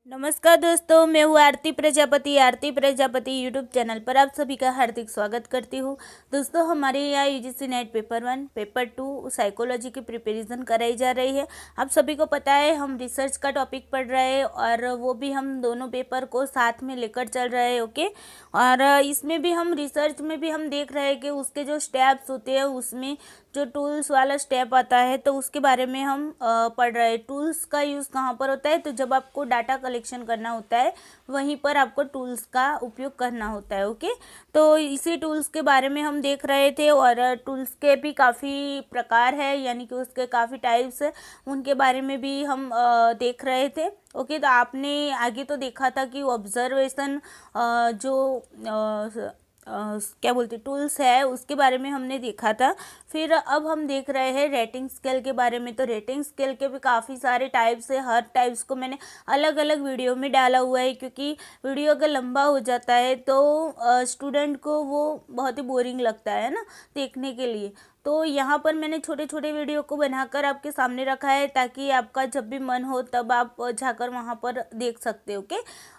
नमस्कार दोस्तों, मैं हूँ आरती प्रजापति यूट्यूब चैनल पर आप सभी का हार्दिक स्वागत करती हूँ। दोस्तों, हमारे यहाँ UGC net paper 1 paper 2 psychology की प्रिपरेशन कराई जा रही है। आप सभी को पता है हम रिसर्च का टॉपिक पढ़ रहे हैं और वो भी हम दोनों पेपर को साथ में लेकर चल रहे हैं। ओके, और इसमें भी हम रिसर्च में भी हम देख रहे हैं कि उसके जो स्टेप्स होते हैं उसमें जो टूल्स वाला स्टेप आता है तो उसके बारे में हम पढ़ रहे हैं। टूल्स का यूज़ कहाँ पर होता है? तो जब आपको डाटा कलेक्शन करना होता है वहीं पर आपको टूल्स का उपयोग करना होता है। ओके, तो इसी टूल्स के बारे में हम देख रहे थे और टूल्स के भी काफ़ी प्रकार है, यानी कि उसके काफ़ी टाइप्स है, उनके बारे में भी हम देख रहे थे। ओके, तो आपने आगे तो देखा था कि ऑब्जर्वेशन जो क्या बोलते टूल्स है उसके बारे में हमने देखा था। फिर अब हम देख रहे हैं रेटिंग स्केल के बारे में। तो रेटिंग स्केल के भी काफ़ी सारे टाइप्स है, हर टाइप्स को मैंने अलग अलग वीडियो में डाला हुआ है, क्योंकि वीडियो अगर लंबा हो जाता है तो स्टूडेंट को वो बहुत ही बोरिंग लगता है ना देखने के लिए। तो यहाँ पर मैंने छोटे छोटे वीडियो को बनाकर आपके सामने रखा है ताकि आपका जब भी मन हो तब आप जाकर वहाँ पर देख सकते हो। ओके,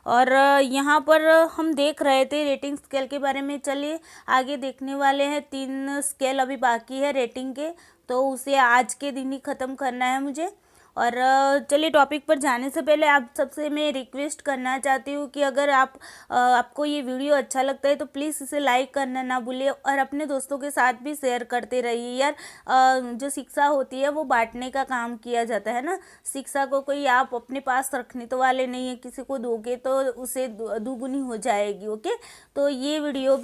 और यहाँ पर हम देख रहे थे रेटिंग स्केल के बारे में। चलिए आगे देखने वाले हैं। 3 स्केल अभी बाकी है रेटिंग के, तो उसे आज के दिन ही ख़त्म करना है मुझे। और चलिए टॉपिक पर जाने से पहले आप सबसे मैं रिक्वेस्ट करना चाहती हूँ कि अगर आपको ये वीडियो अच्छा लगता है तो प्लीज़ इसे लाइक करना ना भूलिए और अपने दोस्तों के साथ भी शेयर करते रहिए। यार जो शिक्षा होती है वो बांटने का काम किया जाता है ना। शिक्षा को कोई आप अपने पास रखने तो वाले नहीं है, किसी को दोगे तो उसे दुगुनी हो जाएगी। ओके, तो ये वीडियो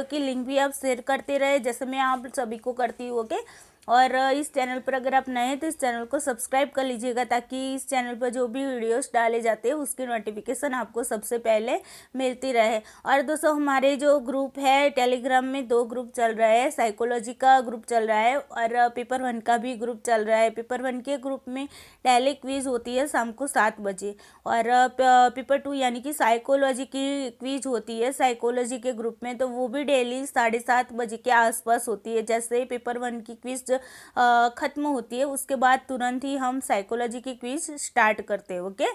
की लिंक भी आप शेयर करते रहे जैसे मैं आप सभी को करती हूँ। ओके, और इस चैनल पर अगर आप नए हैं तो इस चैनल को सब्सक्राइब कर लीजिएगा ताकि इस चैनल पर जो भी वीडियोस डाले जाते हैं उसकी नोटिफिकेशन आपको सबसे पहले मिलती रहे। और दोस्तों, हमारे जो ग्रुप है टेलीग्राम में 2 ग्रुप चल रहा है। साइकोलॉजी का ग्रुप चल रहा है और पेपर 1 का भी ग्रुप चल रहा है। पेपर 1 के ग्रुप में डेली क्विज होती है शाम को 7 बजे और पेपर 2 यानी कि साइकोलॉजी की क्विज होती है साइकोलॉजी के ग्रुप में, तो वो भी डेली 7:30 बजे के आसपास होती है। जैसे पेपर 1 की क्विज ख़त्म होती है उसके बाद तुरंत ही हम साइकोलॉजी की क्विज स्टार्ट करते हैं। ओके,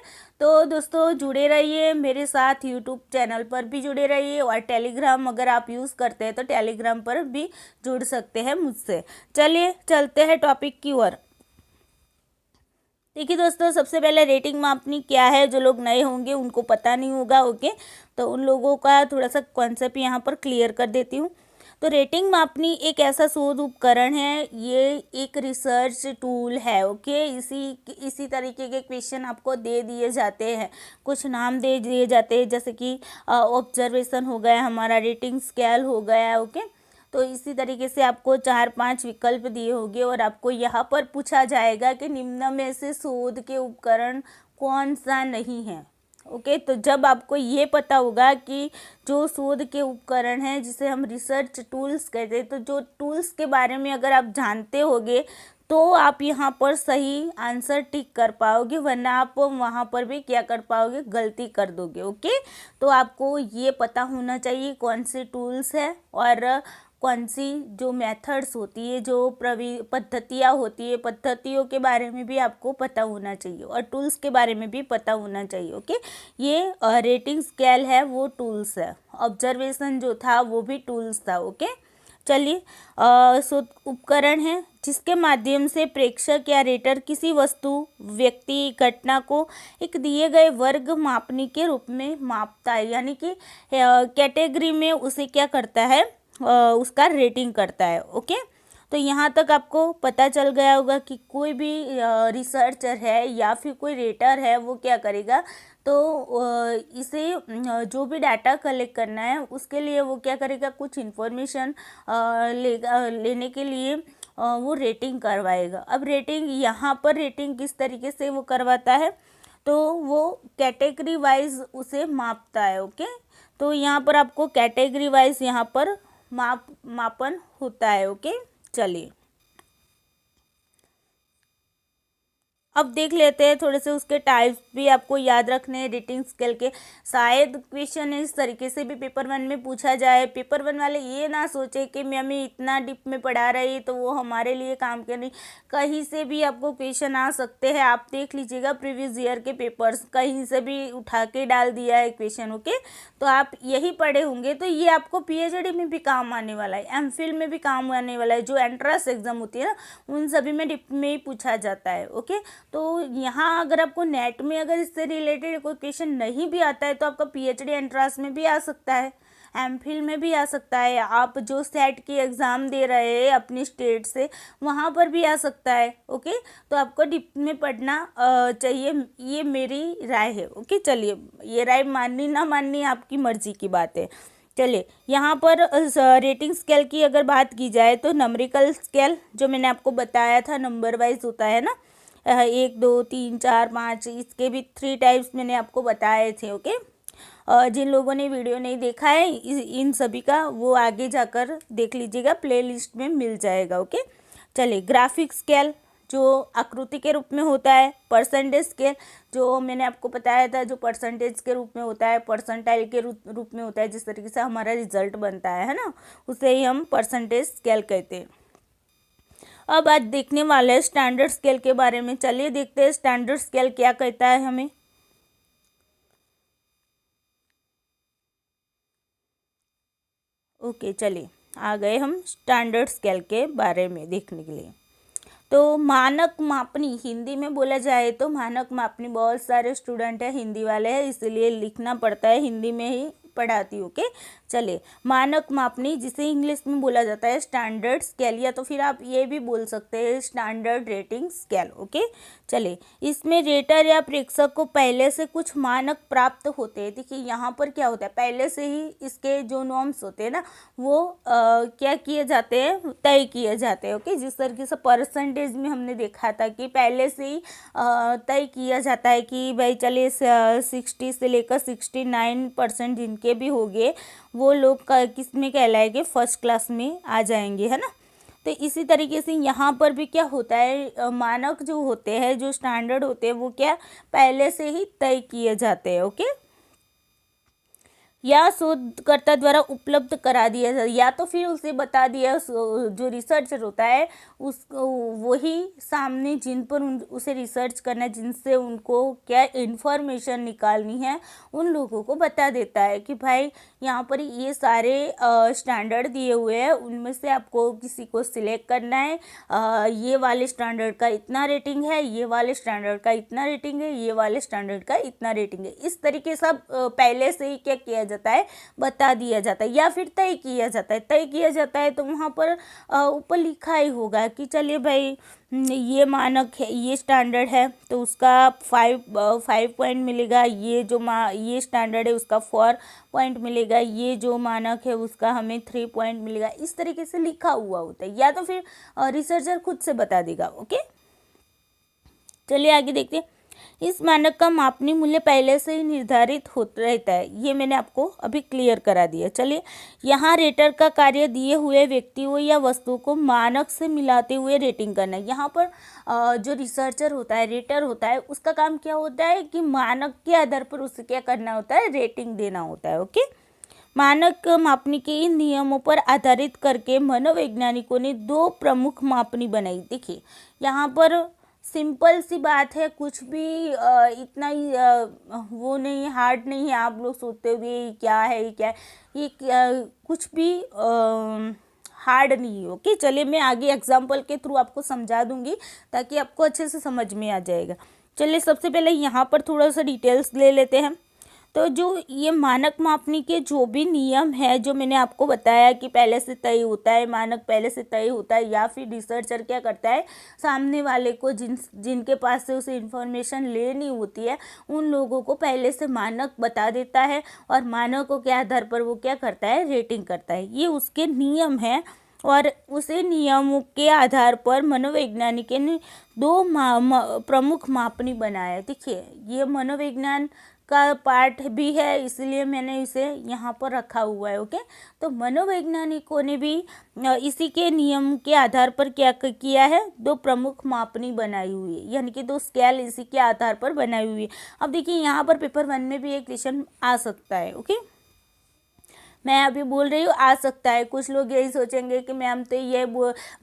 तो दोस्तों जुड़े रहिए मेरे साथ, यूट्यूब चैनल पर भी जुड़े रहिए और टेलीग्राम अगर आप यूज़ करते हैं तो टेलीग्राम पर भी जुड़ सकते हैं मुझसे। चलिए चलते हैं टॉपिक की ओर। देखिए दोस्तों, सबसे पहले रेटिंग मापनी क्या है, जो लोग नए होंगे उनको पता नहीं होगा। ओके, तो उन लोगों का थोड़ा सा कॉन्सेप्ट यहाँ पर क्लियर कर देती हूँ। तो रेटिंग मापनी एक ऐसा शोध उपकरण है, ये एक रिसर्च टूल है। ओके, इसी तरीके के क्वेश्चन आपको दे दिए जाते हैं, कुछ नाम दे दिए जाते हैं जैसे कि ऑब्जर्वेशन हो गया, हमारा रेटिंग स्केल हो गया। ओके, तो इसी तरीके से आपको 4-5 विकल्प दिए होंगे और आपको यहाँ पर पूछा जाएगा कि निम्न में से शोध के उपकरण कौन सा नहीं है। ओके, तो जब आपको ये पता होगा कि जो शोध के उपकरण हैं जिसे हम रिसर्च टूल्स कहते हैं, तो जो टूल्स के बारे में अगर आप जानते होगे तो आप यहाँ पर सही आंसर टिक कर पाओगे, वरना आप वहाँ पर भी क्या कर पाओगे, गलती कर दोगे। ओके, तो आपको ये पता होना चाहिए कौन से टूल्स है और कौन सी जो मेथड्स होती है, जो पद्धतियाँ होती है, पद्धतियों के बारे में भी आपको पता होना चाहिए और टूल्स के बारे में भी पता होना चाहिए। ओके, ये रेटिंग स्केल है वो टूल्स है, ऑब्जर्वेशन जो था वो भी टूल्स था। ओके, चलिए उपकरण है जिसके माध्यम से प्रेक्षक या रेटर किसी वस्तु, व्यक्ति, घटना को एक दिए गए वर्ग मापनी के रूप में मापता है, यानी कि कैटेगरी में उसे क्या करता है, उसका रेटिंग करता है। ओके, तो यहाँ तक आपको पता चल गया होगा कि कोई भी रिसर्चर है या फिर कोई रेटर है वो क्या करेगा, तो इसे जो भी डाटा कलेक्ट करना है उसके लिए वो क्या करेगा, कुछ इन्फॉर्मेशन लेने के लिए वो रेटिंग करवाएगा। अब रेटिंग यहाँ पर रेटिंग किस तरीके से वो करवाता है, तो वो कैटेगरी वाइज उसे मापता है। ओके, तो यहाँ पर आपको कैटेगरी वाइज यहाँ पर मापन होता है। ओके, चलिए अब देख लेते हैं थोड़े से उसके टाइप्स भी आपको याद रखने हैं रेटिंग स्केल के। शायद क्वेश्चन इस तरीके से भी पेपर 1 में पूछा जाए। पेपर 1 वाले ये ना सोचे कि मैम इतना डीप में पढ़ा रही तो वो हमारे लिए काम कर नहीं, कहीं से भी आपको क्वेश्चन आ सकते हैं। आप देख लीजिएगा प्रीवियस ईयर के पेपर्स, कहीं से भी उठा के डाल दिया है क्वेश्चन। ओके, तो आप यही पढ़े होंगे तो ये आपको PhD में भी काम आने वाला है, MPhil में भी काम आने वाला है। जो एंट्रेंस एग्जाम होती है ना, उन सभी में डिप में ही पूछा जाता है। ओके, तो यहाँ अगर आपको नेट में अगर इससे रिलेटेड कोई क्वेश्चन नहीं भी आता है तो आपका PhD एंट्रेंस में भी आ सकता है, MPhil में भी आ सकता है। आप जो सेट की एग्ज़ाम दे रहे हैं अपनी स्टेट से, वहाँ पर भी आ सकता है। ओके, तो आपको डिप में पढ़ना चाहिए, ये मेरी राय है। ओके, चलिए, ये राय माननी ना माननी आपकी मर्जी की बात है। चलिए, यहाँ पर रेटिंग स्केल की अगर बात की जाए तो नंबरिकल स्केल जो मैंने आपको बताया था नंबर वाइज होता है ना, 1 2 3 4 5, इसके भी 3 टाइप्स मैंने आपको बताए थे। ओके, जिन लोगों ने वीडियो नहीं देखा है इन सभी का वो आगे जाकर देख लीजिएगा, प्लेलिस्ट में मिल जाएगा। ओके, चलिए, ग्राफिक स्केल जो आकृति के रूप में होता है, परसेंटेज स्केल जो मैंने आपको बताया था जो परसेंटेज के रूप में होता है, परसेंटाइल के रूप में होता है, जिस तरीके से हमारा रिजल्ट बनता है ना, उसे ही हम परसेंटेज स्केल कहते हैं। अब आज देखने वाले हैं स्टैंडर्ड स्केल के बारे में। चलिए देखते हैं स्टैंडर्ड स्केल क्या कहता है हमें। ओके, चलिए आ गए हम स्टैंडर्ड स्केल के बारे में देखने के लिए। तो मानक मापनी हिंदी में बोला जाए तो मानक मापनी, बहुत सारे स्टूडेंट हैं हिंदी वाले हैं इसलिए लिखना पड़ता है, हिंदी में ही पढ़ाती हूँ। ओके, चलिए, मानक मापनी जिसे इंग्लिश में बोला जाता है स्टैंडर्ड स्केल, या तो फिर आप ये भी बोल सकते हैं स्टैंडर्ड रेटिंग स्केल। ओके, चलिए, इसमें रेटर या प्रेक्षक को पहले से कुछ मानक प्राप्त होते हैं। देखिए यहाँ पर क्या होता है, पहले से ही इसके जो नॉर्म्स होते हैं ना वो क्या किए जाते हैं, तय किए जाते हैं। ओके, जिस तरीके से परसेंटेज में हमने देखा था कि पहले से ही तय किया जाता है कि भाई चलिए 60 से लेकर 69% जिनके भी हो गए वो लोग किस में कहलाएंगे, फर्स्ट क्लास में आ जाएंगे, है ना। तो इसी तरीके से यहाँ पर भी क्या होता है, मानक जो होते हैं, जो स्टैंडर्ड होते हैं, वो क्या पहले से ही तय किए जाते हैं। ओके, या शोधकर्ता द्वारा उपलब्ध करा दिया जाए, या तो फिर उसे बता दिया, जो रिसर्चर होता है उस वही सामने जिन पर उसे रिसर्च करना है, जिनसे उनको क्या इन्फॉर्मेशन निकालनी है, उन लोगों को बता देता है कि भाई यहाँ पर ये सारे स्टैंडर्ड दिए हुए हैं, उनमें से आपको किसी को सिलेक्ट करना है। ये वाले स्टैंडर्ड का इतना रेटिंग है, ये वाले स्टैंडर्ड का इतना रेटिंग है, ये वाले स्टैंडर्ड का इतना रेटिंग है। इस तरीके से पहले से ही क्या किया जाता है, बता दिया जाता है, या फिर तय किया जाता है। तय किया जाता है तो वहाँ पर ऊपर लिखा ही होगा कि चलिए भाई ये मानक है, ये स्टैंडर्ड है तो उसका 5 पॉइंट मिलेगा, ये स्टैंडर्ड है उसका 4 पॉइंट मिलेगा, ये जो मानक है उसका हमें 3 पॉइंट मिलेगा। इस तरीके से लिखा हुआ होता है, या तो फिर रिसर्चर खुद से बता देगा। ओके, चलिए आगे देखते हैं। इस मानक का मापनीय मूल्य पहले से ही निर्धारित होता रहता है, ये मैंने आपको अभी क्लियर करा दिया। चलिए, यहाँ रेटर का कार्य दिए हुए व्यक्तियों या वस्तुओं को मानक से मिलाते हुए रेटिंग करना है। यहाँ पर जो रिसर्चर होता है, रेटर होता है, उसका काम क्या होता है कि मानक के आधार पर उसे क्या करना होता है, रेटिंग देना होता है। ओके, मानक मापनी के इन नियमों पर आधारित करके मनोवैज्ञानिकों ने 2 प्रमुख मापनी बनाई। देखिए यहाँ पर सिंपल सी बात है, कुछ भी इतना ही वो नहीं, हार्ड नहीं है। आप लोग सोचते होंगे ये क्या है, ये क्या है, ये कुछ भी हार्ड नहीं है। ओके, चलिए मैं आगे एग्जांपल के थ्रू आपको समझा दूंगी ताकि आपको अच्छे से समझ में आ जाएगा। चलिए सबसे पहले यहाँ पर थोड़ा सा डिटेल्स ले लेते हैं। तो जो ये मानक मापनी के जो भी नियम है, जो मैंने आपको बताया कि पहले से तय होता है, मानक पहले से तय होता है, या फिर रिसर्चर क्या करता है, सामने वाले को जिनके पास से उसे इन्फॉर्मेशन लेनी होती है उन लोगों को पहले से मानक बता देता है, और मानकों के आधार पर वो क्या करता है, रेटिंग करता है। ये उसके नियम हैं, और उसी नियमों के आधार पर मनोवैज्ञानिक ने 2 प्रमुख मापनी बनाया। देखिए ये मनोविज्ञान का पार्ट भी है, इसलिए मैंने इसे यहाँ पर रखा हुआ है। ओके, तो मनोवैज्ञानिकों ने भी इसी के नियम के आधार पर क्या किया है, दो प्रमुख मापनी बनाई हुई है, यानी कि दो स्केल इसी के आधार पर बनाई हुई है। अब देखिए यहाँ पर पेपर 1 में भी एक क्वेश्चन आ सकता है। ओके, मैं अभी बोल रही हूँ आ सकता है, कुछ लोग यही सोचेंगे कि मैम तो ये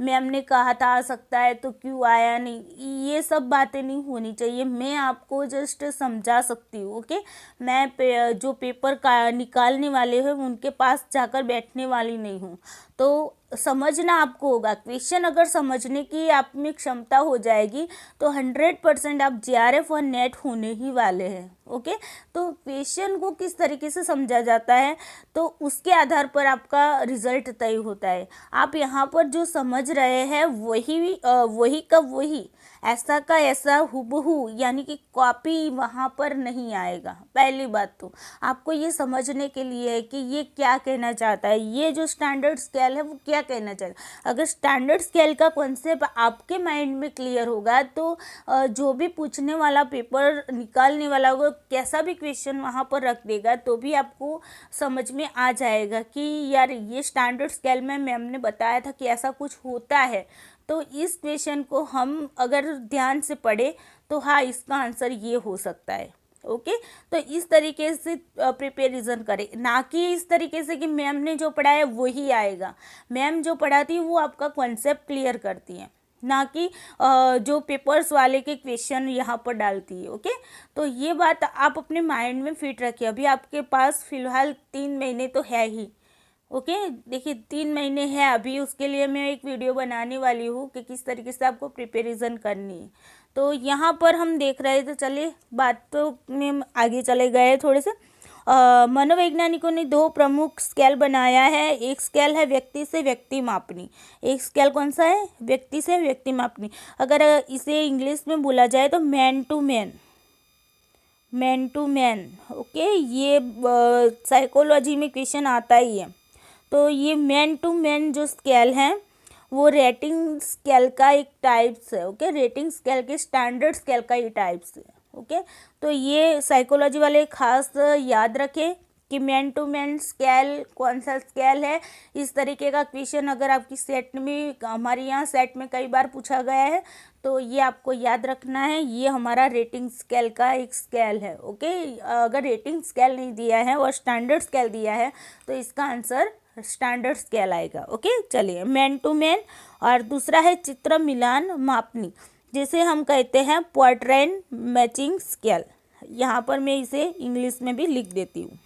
मैम ने कहा था आ सकता है तो क्यों आया नहीं, ये सब बातें नहीं होनी चाहिए। मैं आपको जस्ट समझा सकती हूँ। ओके, मैं जो पेपर का निकालने वाले हैं उनके पास जाकर बैठने वाली नहीं हूँ। तो समझना आपको होगा, क्वेश्चन अगर समझने की आप में क्षमता हो जाएगी तो 100% आप JRF और नेट होने ही वाले हैं। ओके, तो क्वेश्चन को किस तरीके से समझा जाता है तो उसके आधार पर आपका रिजल्ट तय होता है। आप यहाँ पर जो समझ रहे हैं वही का वही, ऐसा का ऐसा हुबहू, यानी कि कॉपी वहाँ पर नहीं आएगा। पहली बात तो आपको ये समझने के लिए है कि ये क्या कहना चाहता है, ये जो स्टैंडर्ड स्केल है वो क्या कहना चाहता है। अगर स्टैंडर्ड स्केल का कॉन्सेप्ट आपके माइंड में क्लियर होगा तो जो भी पूछने वाला, पेपर निकालने वाला होगा, कैसा भी क्वेश्चन वहाँ पर रख देगा तो भी आपको समझ में आ जाएगा कि यार ये स्टैंडर्ड स्केल में मैम ने बताया था कि ऐसा कुछ होता है। तो इस क्वेश्चन को हम अगर ध्यान से पढ़े तो हाँ, इसका आंसर ये हो सकता है। ओके, तो इस तरीके से प्रिपरेशन करें, ना कि इस तरीके से कि मैम ने जो पढ़ाया वही आएगा। मैम जो पढ़ाती है वो आपका कॉन्सेप्ट क्लियर करती है, ना कि जो पेपर्स वाले के क्वेश्चन यहाँ पर डालती है। ओके, तो ये बात आप अपने माइंड में फिट रखिए। अभी आपके पास फ़िलहाल 3 महीने तो है ही। ओके, देखिए 3 महीने हैं अभी, उसके लिए मैं एक वीडियो बनाने वाली हूँ कि किस तरीके से आपको प्रिपरेशन करनी है। तो यहाँ पर हम देख रहे हैं, तो चलिए बातों में आगे चले गए थोड़े से। मनोवैज्ञानिकों ने 2 प्रमुख स्केल बनाया है। एक स्केल है व्यक्ति से व्यक्ति मापनी। एक स्केल कौन सा है, व्यक्ति से व्यक्ति मापनी। अगर इसे इंग्लिश में बोला जाए तो man to man, man to man. Okay, ये साइकोलॉजी में क्वेश्चन आता ही है। तो ये मैन टू मैन जो स्केल है वो रेटिंग स्केल का एक टाइप्स है। ओके, रेटिंग स्केल के स्टैंडर्ड स्केल का ही टाइप्स है। ओके, तो ये साइकोलॉजी वाले खास याद रखें कि मैन टू मैन स्केल कौन सा स्केल है। इस तरीके का क्वेश्चन अगर आपकी सेट में, हमारे यहाँ सेट में कई बार पूछा गया है, तो ये आपको याद रखना है। ये हमारा रेटिंग स्केल का एक स्केल है। ओके, अगर रेटिंग स्केल नहीं दिया है और स्टैंडर्ड स्केल दिया है तो इसका आंसर स्टैंडर्ड स्केल आएगा। ओके, चलिए मैन टू मैन। और दूसरा है चित्र मिलान मापनी, जिसे हम कहते हैं पोर्ट्रेट मैचिंग स्केल। यहाँ पर मैं इसे इंग्लिश में भी लिख देती हूँ।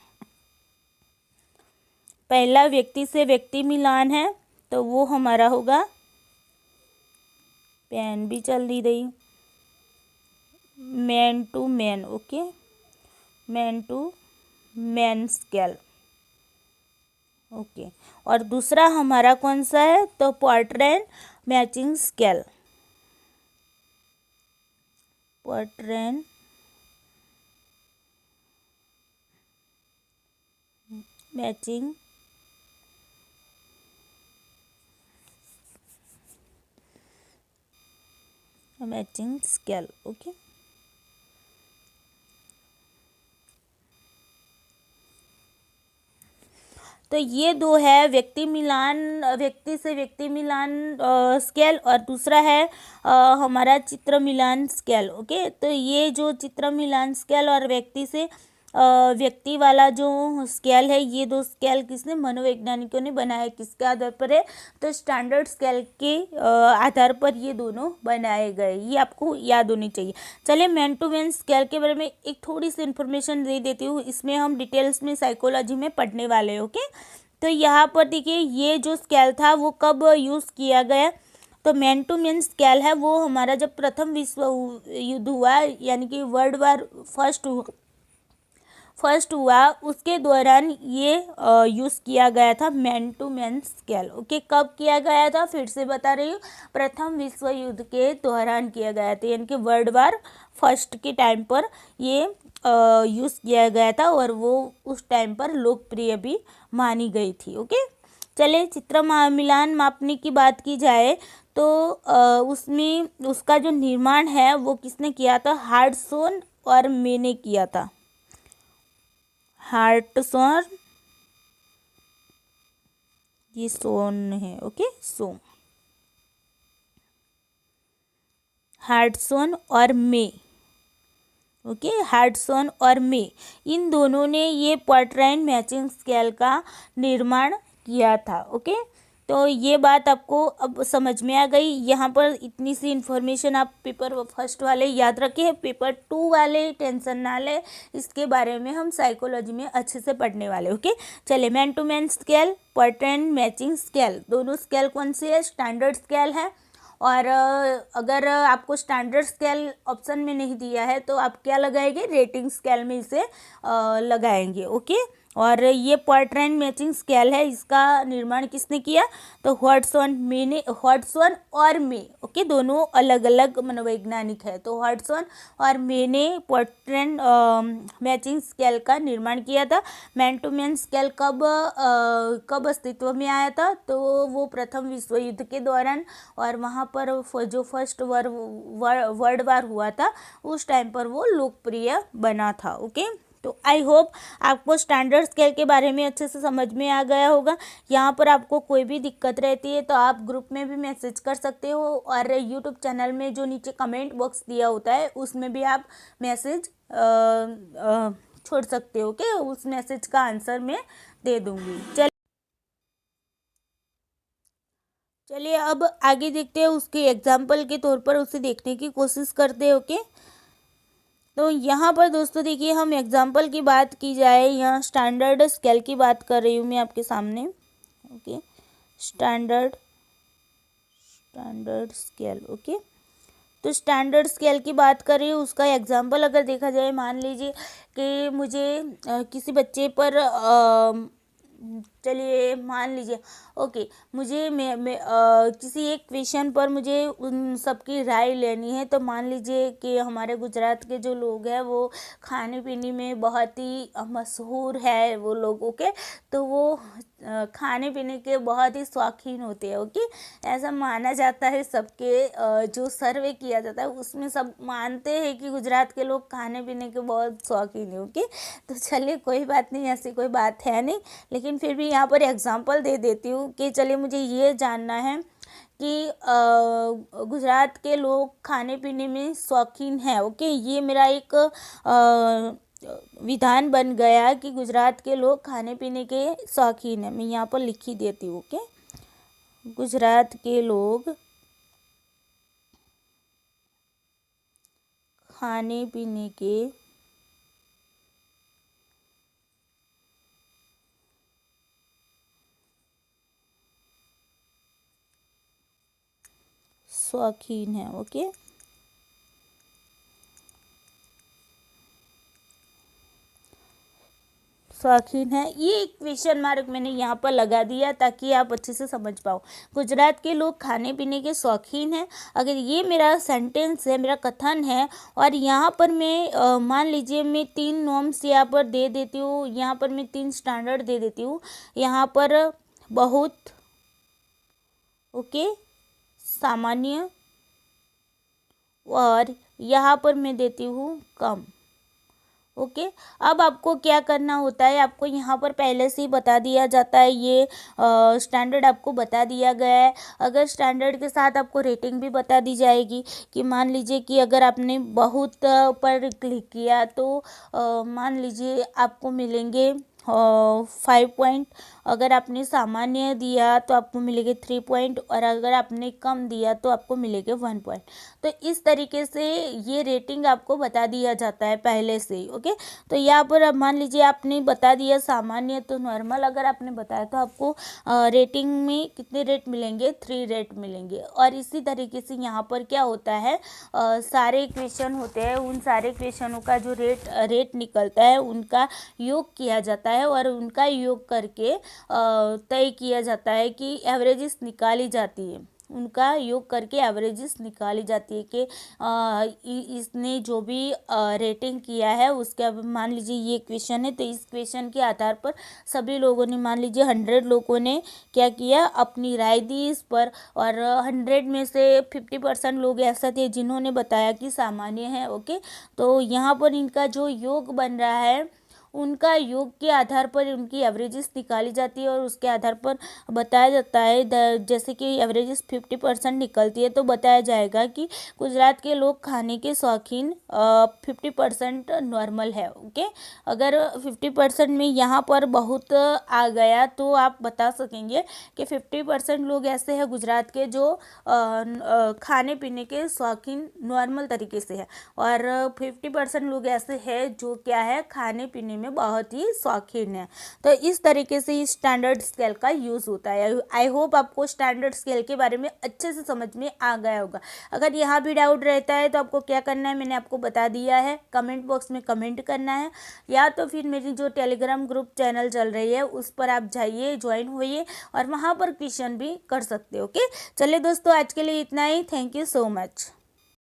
पहला व्यक्ति से व्यक्ति मिलान है तो वो हमारा होगा, पेन भी चल दी रही, man to man. Okay, man to man scale. Okay, और दूसरा हमारा कौन सा है, तो portrait matching scale. Portrait matching scale. Okay, तो ये 2 है, व्यक्ति मिलान, व्यक्ति से व्यक्ति मिलान स्केल, और दूसरा है हमारा चित्र मिलान स्केल। ओके, तो ये जो चित्र मिलान स्केल और व्यक्ति से व्यक्ति वाला जो स्केल है, ये 2 स्केल किसने, मनोवैज्ञानिकों ने बनाया। किसके आधार पर है, तो स्टैंडर्ड स्केल के आधार पर ये दोनों बनाए गए। ये आपको याद होनी चाहिए। चलिए मैन टू मैन स्केल के बारे में एक थोड़ी सी इन्फॉर्मेशन दे देती हूँ। इसमें हम डिटेल्स में साइकोलॉजी में पढ़ने वाले हैं। ओके, तो यहाँ पर देखिए ये जो स्केल था वो कब यूज़ किया गया, तो मैन टू मैन स्केल है वो हमारा जब प्रथम विश्व युद्ध हुआ, यानी कि वर्ल्ड वार फर्स्ट हुआ, उसके दौरान ये यूज़ किया गया था man to man scale. Okay, कब किया गया था, फिर से बता रही हूँ, प्रथम विश्व युद्ध के दौरान किया गया था, यानी कि वर्ल्ड वार फर्स्ट के टाइम पर ये यूज़ किया गया था और वो उस टाइम पर लोकप्रिय भी मानी गई थी। ओके, चले चित्र मिलान मापने की बात की जाए तो उसमें उसका जो निर्माण है वो किसने किया था, हार्डसोन और मे ने किया था। हार्टसॉन, ये सोन है, ओके, सोम, हार्टसॉन और मे, ओके, हार्टसॉन और मे, इन दोनों ने ये क्वार्टाइन मैचिंग स्केल का निर्माण किया था। ओके, तो ये बात आपको अब समझ में आ गई। यहाँ पर इतनी सी इन्फॉर्मेशन आप पेपर फर्स्ट वाले याद रखें, पेपर 2 वाले टेंशन ना ले, इसके बारे में हम साइकोलॉजी में अच्छे से पढ़ने वाले। ओके, चलिए, मैन टू मैन स्केल, क्वार्टाइन मैचिंग स्केल, दोनों स्केल कौन सी है? स्टैंडर्ड स्केल है। और अगर आपको स्टैंडर्ड स्केल ऑप्शन में नहीं दिया है तो आप क्या लगाएंगे? रेटिंग स्केल में इसे लगाएंगे। ओके, और ये क्वार्टाइन मैचिंग स्केल है, इसका निर्माण किसने किया? तो हॉटसन और मे, ओके, दोनों अलग अलग मनोवैज्ञानिक है। तो हॉटसन और मे ने क्वार्टाइन मैचिंग स्केल का निर्माण किया था। मैन टू मैन स्केल कब अस्तित्व में आया था? तो वो प्रथम विश्व युद्ध के दौरान, और वहाँ पर जो फर्स्ट वर्ल्ड वार हुआ था उस टाइम पर वो लोकप्रिय बना था। ओके, तो आई होप आपको स्टैंडर्ड स्केल के बारे में अच्छे से समझ में आ गया होगा। यहाँ पर आपको कोई भी दिक्कत रहती है तो आप ग्रुप में भी मैसेज कर सकते हो, और यूट्यूब चैनल में जो नीचे कमेंट बॉक्स दिया होता है उसमें भी आप मैसेज छोड़ सकते हो कि उस मैसेज का आंसर मैं दे दूँगी। चलिए अब आगे देखते हैं, उसके एग्जाम्पल के तौर पर उसे देखने की कोशिश करते हैं। ओके, तो यहाँ पर दोस्तों देखिए, हम एग्जाम्पल की बात की जाए, यहाँ स्टैंडर्ड स्केल की बात कर रही हूँ मैं आपके सामने। Okay, standard scale. ओके, तो स्टैंडर्ड स्केल की बात कर रही हूँ, उसका एग्जाम्पल अगर देखा जाए, मान लीजिए कि मुझे किसी बच्चे पर चलिए मान लीजिए, ओके, मुझे मैं किसी एक क्वेश्चन पर मुझे उन सबकी राय लेनी है। तो मान लीजिए कि हमारे गुजरात के जो लोग हैं वो खाने पीने में बहुत ही मशहूर है वो लोग। ओके, तो वो खाने पीने के बहुत ही शौकीन होते हैं। ओके, ऐसा माना जाता है, सबके जो सर्वे किया जाता है उसमें सब मानते हैं कि गुजरात के लोग खाने पीने के बहुत शौकीन हैं। ओके, तो चलिए कोई बात नहीं, ऐसी कोई बात है नहीं, लेकिन फिर भी यहाँ पर एग्जांपल दे देती हूँ कि चलिए मुझे ये जानना है कि गुजरात के लोग खाने पीने में शौकीन हैं। ओके, ये मेरा एक विधान बन गया कि गुजरात के लोग खाने पीने के शौकीन हैं। मैं यहाँ पर लिख ही देती हूँ। ओके, गुजरात के लोग खाने पीने के शौकीन है। ओके, शौकीन है, ये क्वेश्चन मार्क मैंने यहाँ पर लगा दिया ताकि आप अच्छे से समझ पाओ। गुजरात के लोग खाने पीने के शौकीन हैं। अगर ये मेरा सेंटेंस है, मेरा कथन है, और यहाँ पर मैं मान लीजिए मैं 3 नॉर्म्स यहाँ पर दे देती हूँ, यहाँ पर मैं 3 स्टैंडर्ड दे देती हूँ। यहाँ पर बहुत, ओके, सामान्य, और यहाँ पर मैं देती हूँ कम। ओके, अब आपको क्या करना होता है, आपको यहाँ पर पहले से ही बता दिया जाता है, ये स्टैंडर्ड आपको बता दिया गया है। अगर स्टैंडर्ड के साथ आपको रेटिंग भी बता दी जाएगी कि मान लीजिए कि अगर आपने बहुत पर क्लिक किया तो मान लीजिए आपको मिलेंगे 5 पॉइंट, अगर आपने सामान्य दिया तो आपको मिलेंगे 3 पॉइंट, और अगर आपने कम दिया तो आपको मिलेंगे 1 पॉइंट। तो इस तरीके से ये रेटिंग आपको बता दिया जाता है पहले से ही। ओके, तो यहाँ पर अब मान लीजिए आपने बता दिया सामान्य तो नॉर्मल, अगर आपने बताया तो आपको रेटिंग में कितने रेट मिलेंगे? 3 रेट मिलेंगे। और इसी तरीके से यहाँ पर क्या होता है, सारे क्वेश्चन होते हैं, उन सारे क्वेश्चनों का जो रेट निकलता है उनका योग किया जाता है, और उनका योग करके तय किया जाता है कि एवरेजेस निकाली जाती है, उनका योग करके एवरेजेस निकाली जाती है कि इसने जो भी रेटिंग किया है उसके, मान लीजिए ये क्वेश्चन है तो इस क्वेश्चन के आधार पर सभी लोगों ने, मान लीजिए 100 लोगों ने क्या किया, अपनी राय दी इस पर, और 100 में से 50% लोग ऐसा थे जिन्होंने बताया कि सामान्य है। ओके, तो यहाँ पर इनका जो योग बन रहा है उनका योग के आधार पर उनकी एवरेजेस निकाली जाती है और उसके आधार पर बताया जाता है। जैसे कि एवरेजेस 50% निकलती है तो बताया जाएगा कि गुजरात के लोग खाने के शौकीन 50% नॉर्मल है। ओके, अगर 50% में यहाँ पर बहुत आ गया तो आप बता सकेंगे कि 50% लोग ऐसे हैं गुजरात के जो खाने पीने के शौकीन नॉर्मल तरीके से है, और 50% लोग ऐसे हैं जो क्या है, खाने पीने में बहुत ही शौकीन है। तो इस तरीके से इस स्टैंडर्ड स्केल का यूज़ होता है। आई होप आपको स्टैंडर्ड स्केल के बारे में अच्छे से समझ में आ गया होगा। अगर यहाँ भी डाउट रहता है तो आपको क्या करना है, मैंने आपको बता दिया है। कमेंट बॉक्स में कमेंट करना है, या तो फिर मेरी जो टेलीग्राम ग्रुप चैनल चल रही है उस पर आप जाइए, ज्वाइन होइए और वहाँ पर क्वेश्चन भी कर सकते हो। ओके, चलिए दोस्तों, आज के लिए इतना ही। Thank you so much.